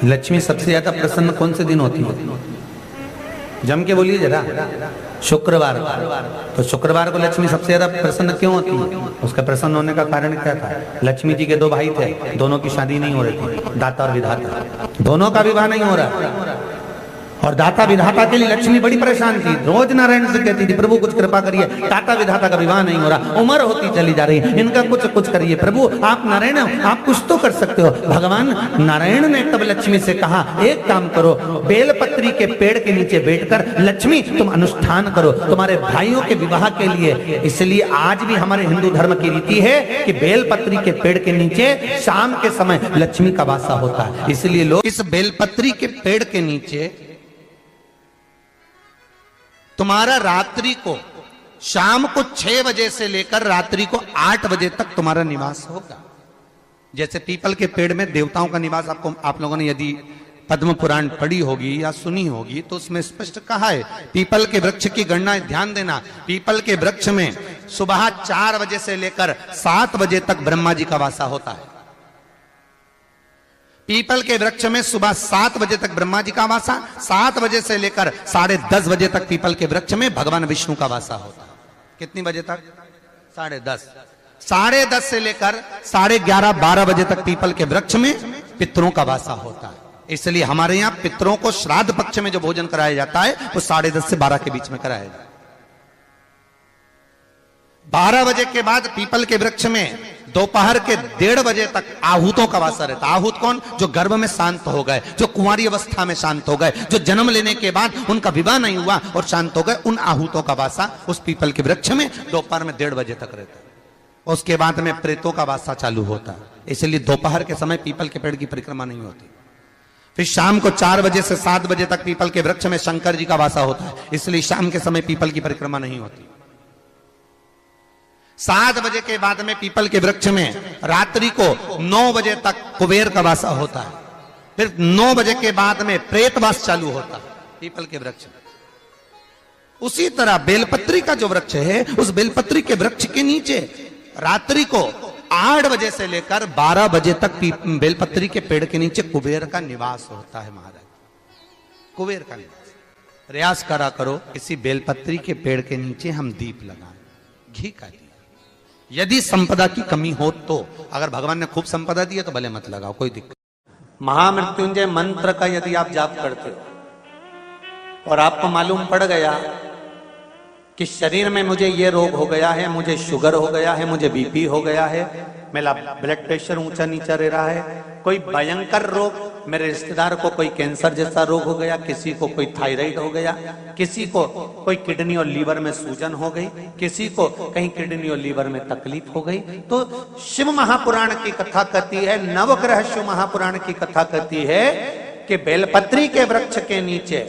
लक्ष्मी सबसे ज्यादा प्रसन्न कौन से दिन होती है? जम के बोलिए जरा। शुक्रवार। तो शुक्रवार को लक्ष्मी सबसे ज्यादा प्रसन्न क्यों होती है? उसका प्रसन्न होने का कारण क्या था? लक्ष्मी जी के दो भाई थे, दोनों की शादी नहीं हो रही थी, दाता और विधाता, दोनों का विवाह नहीं हो रहा। और दाता विधाता के लिए लक्ष्मी बड़ी परेशान थी, रोज नारायण से कहती थी प्रभु कुछ कृपा करिए, दाता विधाता का विवाह नहीं हो रहा, उम्र होती चली जा रही, इनका कुछ करिए प्रभु, आप नारायण आप कुछ तो कर सकते हो। भगवान नारायण ने तब लक्ष्मी से कहा एक काम करो, बेलपत्री के पेड़ के नीचे बैठकर लक्ष्मी तुम अनुष्ठान करो तुम्हारे भाइयों के विवाह के लिए। इसलिए आज भी हमारे हिंदू धर्म की रीति है कि बेलपत्री के पेड़ के नीचे शाम के समय लक्ष्मी का वासा होता है। इसलिए लोग इस बेलपत्री के पेड़ के नीचे तुम्हारा रात्रि को शाम को 6 बजे से लेकर रात्रि को 8 बजे तक तुम्हारा निवास होगा। जैसे पीपल के पेड़ में देवताओं का निवास, आपको आप लोगों ने यदि पद्म पुराण पढ़ी होगी या सुनी होगी तो उसमें स्पष्ट कहा है, पीपल के वृक्ष की गणना, ध्यान देना, पीपल के वृक्ष में सुबह 4 बजे से लेकर 7 बजे तक ब्रह्मा जी का वासा होता है। पीपल के वृक्ष में सुबह 7 बजे तक ब्रह्मा जी का वासा, 7 बजे से लेकर 10:30 बजे तक पीपल के वृक्ष में भगवान विष्णु का वासा होता है। कितनी बजे तक? 10:30। 10:30 से लेकर 11:30 12 बजे तक पीपल के वृक्ष में पितरों का वासा होता है। इसलिए हमारे यहाँ पितरों को श्राद्ध पक्ष में जो भोजन कराया जाता है वो 10:30 से 12 के बीच में कराया जाता है। 12 बजे के बाद पीपल के वृक्ष में दोपहर के 1:30 बजे तक आहूतों का वासा रहता है। आहूत कौन? जो गर्भ में शांत हो गए, जो कुंवारी अवस्था में शांत हो गए, जो जन्म लेने के बाद उनका विवाह नहीं हुआ और शांत हो गए, उन आहूतों का वासा उस पीपल के वृक्ष में दोपहर में 1:30 बजे तक रहता है। उसके बाद में प्रेतों का वासा चालू होता है। इसलिए दोपहर के समय पीपल के पेड़ की परिक्रमा नहीं होती। फिर शाम को 4 बजे से 7 बजे तक पीपल के वृक्ष में शंकर जी का वासा होता है। इसलिए शाम के समय पीपल की परिक्रमा नहीं होती। 7 बजे के बाद में पीपल के वृक्ष में रात्रि को 9 बजे तक कुबेर का वासा होता है। फिर 9 बजे के बाद में प्रेतवास चालू होता है पीपल के वृक्ष में। उसी तरह बेलपत्री का जो वृक्ष है, उस बेलपत्री के वृक्ष के नीचे रात्रि को 8 बजे से लेकर 12 बजे तक बेलपत्री के पेड़ के नीचे कुबेर का निवास होता है। महाराज, कुबेर का निवास। प्रयास करा करो इसी बेलपत्री के पेड़ के नीचे हम दीप लगाएं, घी का दीप। यदि संपदा की कमी हो तो, अगर भगवान ने खूब संपदा दी है तो भले मत लगाओ, कोई दिक्कत। महामृत्युंजय मंत्र का यदि आप जाप करते हो और आपको मालूम पड़ गया कि शरीर में मुझे ये रोग हो गया है, मुझे शुगर हो गया है, मुझे बीपी हो गया है, मेरा ब्लड प्रेशर ऊंचा नीचा रह रहा है, कोई भयंकर रोग, मेरे रिश्तेदार को कोई कैंसर जैसा रोग हो गया, किसी को कोई थायराइड हो गया, किसी को कोई किडनी और लीवर में सूजन हो गई, किसी को कहीं किडनी और लीवर में तकलीफ हो गई, तो शिव महापुराण की कथा कहती है, नवग्रह शिव महापुराण की कथा कहती है कि बेलपत्री के वृक्ष के नीचे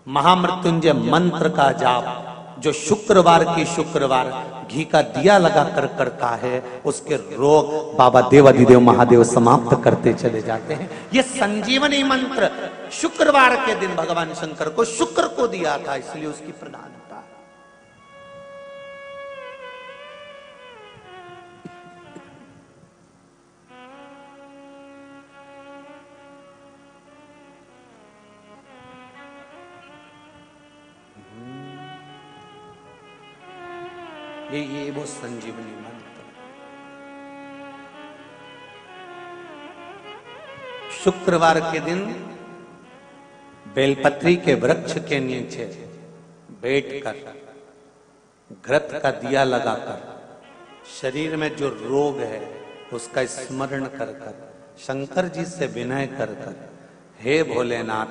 महामृत्युंजय मंत्र का जाप जो शुक्रवार की शुक्रवार घी का दिया लगा कर करता है, उसके रोग बाबा देवाधिदेव महादेव समाप्त करते चले जाते हैं। ये संजीवनी मंत्र शुक्रवार के दिन भगवान शंकर को शुक्र को दिया था, इसलिए उसकी प्रधानता। ये वो संजीवनी मंत्र। शुक्रवार के दिन बेलपत्री के वृक्ष के नीचे बैठकर घृत का दिया लगाकर शरीर में जो रोग है उसका स्मरण कर कर शंकर जी से विनय कर कर, हे भोलेनाथ,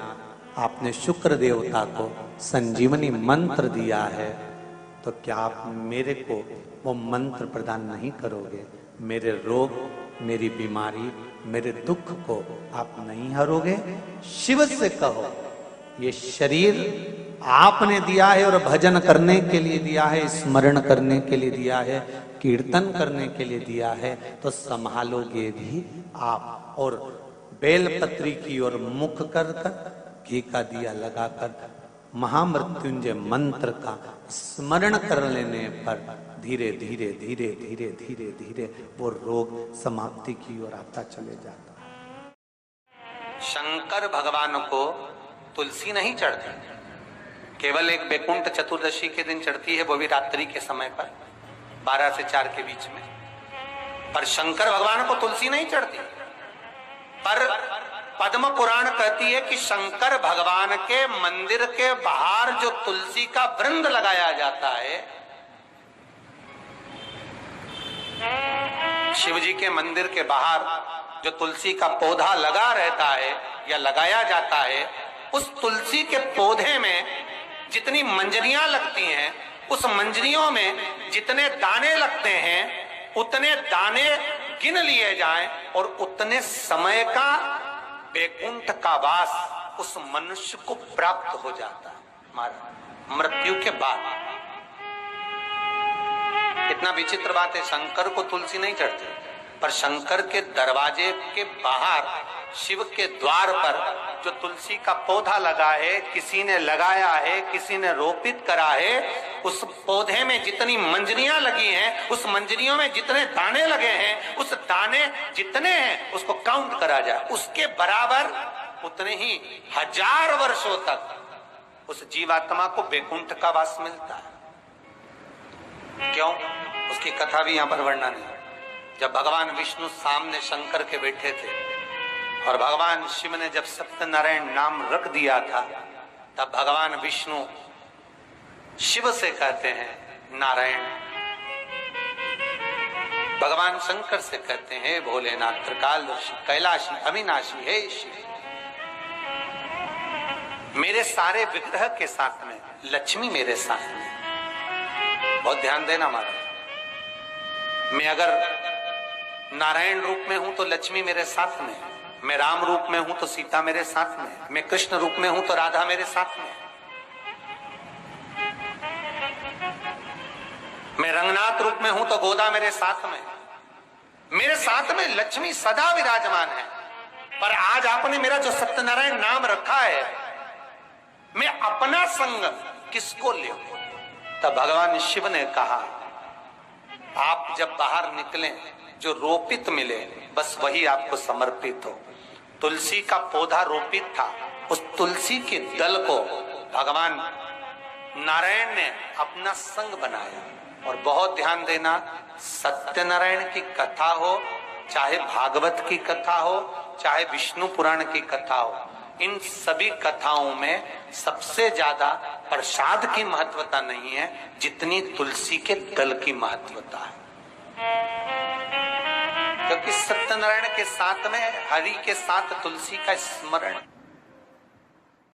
आपने शुक्र देवता को संजीवनी मंत्र दिया है, तो क्या आप मेरे को वो मंत्र प्रदान नहीं करोगे? मेरे रोग, मेरी बीमारी, मेरे दुख को आप नहीं हरोगे? शिव से कहो, ये शरीर आपने दिया है और भजन करने के लिए दिया है, स्मरण करने के लिए दिया है, कीर्तन करने के लिए दिया है, तो संभालोगे भी आप। और बेलपत्री की ओर मुख कर कर घी का दिया लगाकर महामृत्युंजय मंत्र का स्मरण कर लेने पर धीरे धीरे धीरे धीरे धीरे धीरे वो रोग समाप्ति की ओर आता चले जाता है। शंकर भगवान को तुलसी नहीं चढ़ती, केवल एक बैकुंठ चतुर्दशी के दिन चढ़ती है, वो भी रात्रि के समय पर 12 से 4 के बीच में। पर शंकर भगवान को तुलसी नहीं चढ़ती। पर पद्म पुराण कहती है कि शंकर भगवान के मंदिर के बाहर जो तुलसी का वृंद लगाया जाता है, शिव जी के मंदिर के बाहर जो तुलसी का पौधा लगा रहता है या लगाया जाता है, उस तुलसी के पौधे में जितनी मंजरियां लगती हैं, उस मंजरियों में जितने दाने लगते हैं, उतने दाने गिन लिए जाएं और उतने समय का बैकुंठ का वास उस मनुष्य को प्राप्त हो जाता है हमारा मृत्यु के बाद। कितना विचित्र बात है, शंकर को तुलसी नहीं चढ़ती, पर शंकर के दरवाजे के बाहर शिव के द्वार पर जो तुलसी का पौधा लगा है, किसी ने लगाया है, किसी ने रोपित करा है, उस पौधे में जितनी मंजरियां लगी हैं, उस मंजरियों में जितने दाने लगे हैं, उस दाने जितने हैं उसको काउंट करा जाए, उसके बराबर उतने ही 1000 वर्षों तक उस जीवात्मा को बैकुंठ का वास मिलता है। क्यों? उसकी कथा भी यहां पर वर्णन है। जब भगवान विष्णु सामने शंकर के बैठे थे और भगवान शिव ने जब सत्यनारायण नाम रख दिया था, तब भगवान विष्णु शिव से कहते हैं नारायण, भगवान शंकर से कहते हैं भोलेनाथ, त्रिकालदर्शी, कैलाशी, अविनाशी, हे शिव। मेरे सारे विग्रह के साथ में लक्ष्मी मेरे साथ में। बहुत ध्यान देना महाराज, मैं अगर नारायण रूप में हूं तो लक्ष्मी मेरे साथ में, मैं राम रूप में हूं तो सीता मेरे साथ में, मैं कृष्ण रूप में हूं तो राधा मेरे साथ में, मैं रंगनाथ रूप में हूं तो गोदा मेरे साथ में, मेरे साथ में लक्ष्मी सदा विराजमान है। पर आज आपने मेरा जो सत्यनारायण नाम रखा है, मैं अपना संग किसको ले? तब भगवान शिव ने कहा, आप जब बाहर निकले जो रोपित मिले बस वही आपको समर्पित हो। तुलसी का पौधा रोपित था, उस तुलसी के दल को भगवान नारायण ने अपना संग बनाया। और बहुत ध्यान देना, सत्यनारायण की कथा हो, चाहे भागवत की कथा हो, चाहे विष्णु पुराण की कथा हो, इन सभी कथाओं में सबसे ज्यादा प्रसाद की महत्वता नहीं है जितनी तुलसी के दल की महत्वता है। क्योंकि सत्यनारायण के साथ में हरि के साथ तुलसी का स्मरण